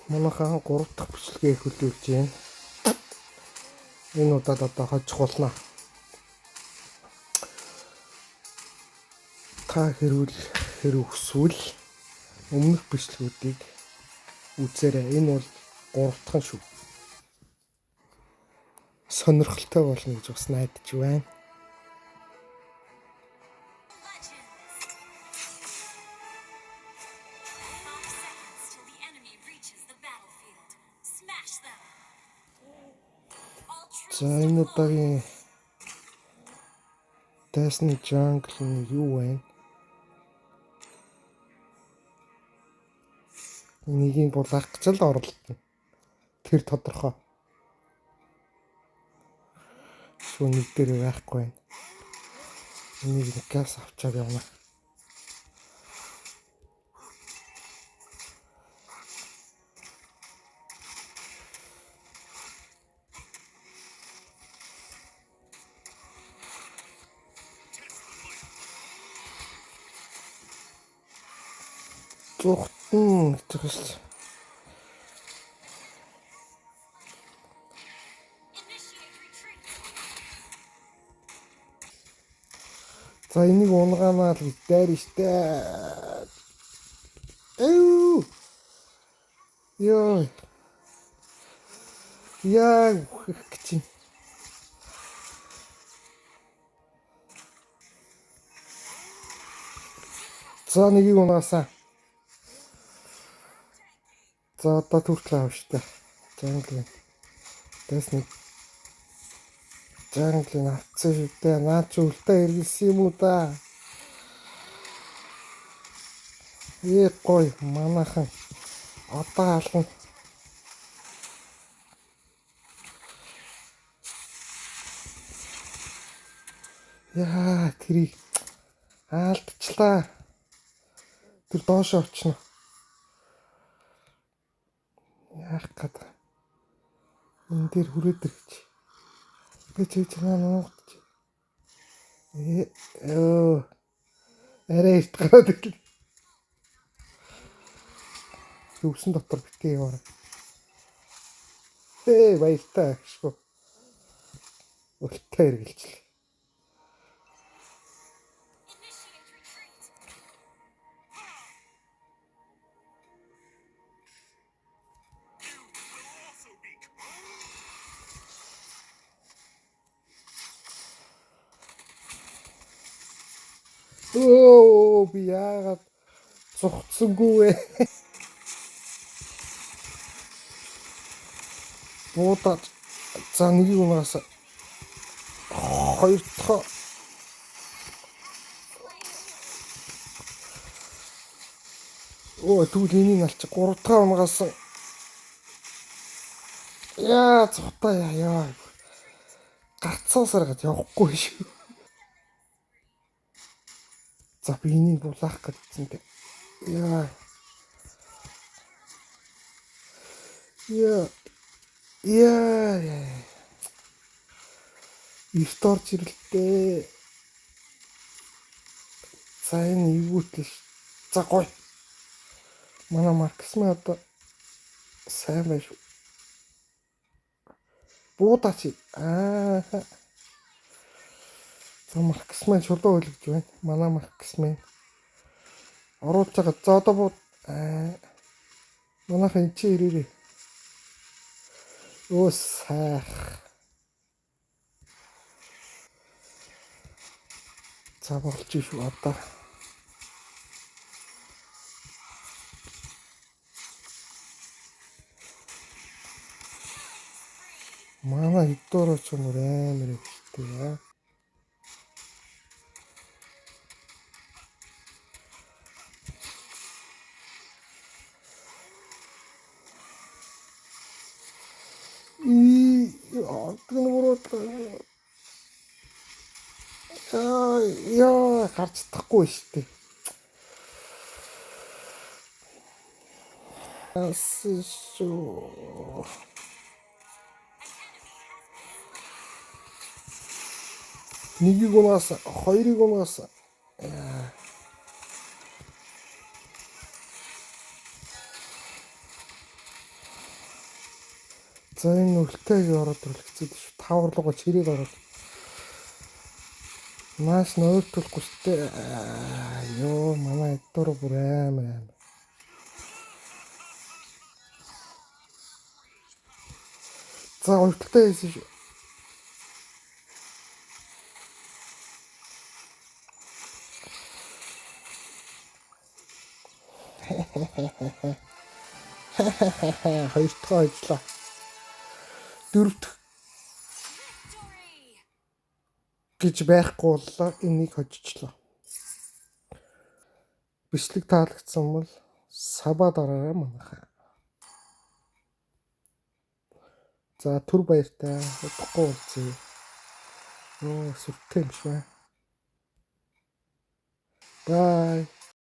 Манайхан 3 дахь бичлэгээ хөтөлж байна. Энэ удаад одоо хожих болно. Та хэрэг хүсвэл өмнөх бичлэгүүдийг үзээрэй. Энэ бол 3 дахь шүү. Сонирхолтой болно гэж бас найдаж байна. За энэ удаагийн Destiny Jungle нь юу вэ? Нэгийг булаах гэж л оролдоно. Тэр тодорхой. Шүүн нэг дээр байхгүй байна. Энийг газ авчаад явна. Зүхтэн гэж. За энийг унгаанаа л дайр штэ. Эв. Ёо. Яа гэж. За нэгийг унгаасаа. За одоо түртэл аав штэ. Jungle. Destiny Jungle авцсан шүү дээ. Наач үлдээ хэрэгэлсэн юм уу да? Гой манайхан одоо ална. Яа тэрийг алдчихлаа. Тэр доош очно. Яах гээд. Энэ дээр хүрээд ирч. Би ч нуугдчих. Арай их гараад ирлээ. Зүвсэн дотор битгий яваа. Баяртай шүү. Үлтээ хэргэлжлээ. Би яагаад зогцсонгүй вэ? Буудаад за нэгийг унаасаа. Хоёр дахь. Тэгвэл энийг алчих 3 дахь унагаасан. Яа цухтаа яа. Гарцаасаар гад явахгүй шүү. За би энийг булаах гэсэн дээ. Яа. Ирторч ирэлтээ. За энэ ивүүтэл. За гой. Манай Марксман одоо сайн байна шүү. Буудаач. За Марксман чулуу хөлгөж байна. Манай Марксман оруулж байгаа. За одоо бууд манайхан чи ирээрээ. Сайх. За болж шүү одоо. Манай хэдүүрөө ч юм амар ихтэй яа. Яа гарч тахгүй штэ. Асшоо. Нэгийг унаасаа, хоёрыг унаасаа. За энэ үлтэйг ороод ирлэгцээд ш. Таварлууга чирийг ороод. Маш нөөртүүлэхгүй штэ. Ёо манай эдгээр бүр амар. За үлтэй хийсэн ш. Хоёр дахь ажиллаа. Дөрөв дэх гэж байхгүй боллоо. Энийг хожичлоо. Бичлэг таалагдсан бол сабаа дараарай манайхаа. За түр баяртай. Удахгүй уулзъя. Сүртэй юм шиг байна. Bye.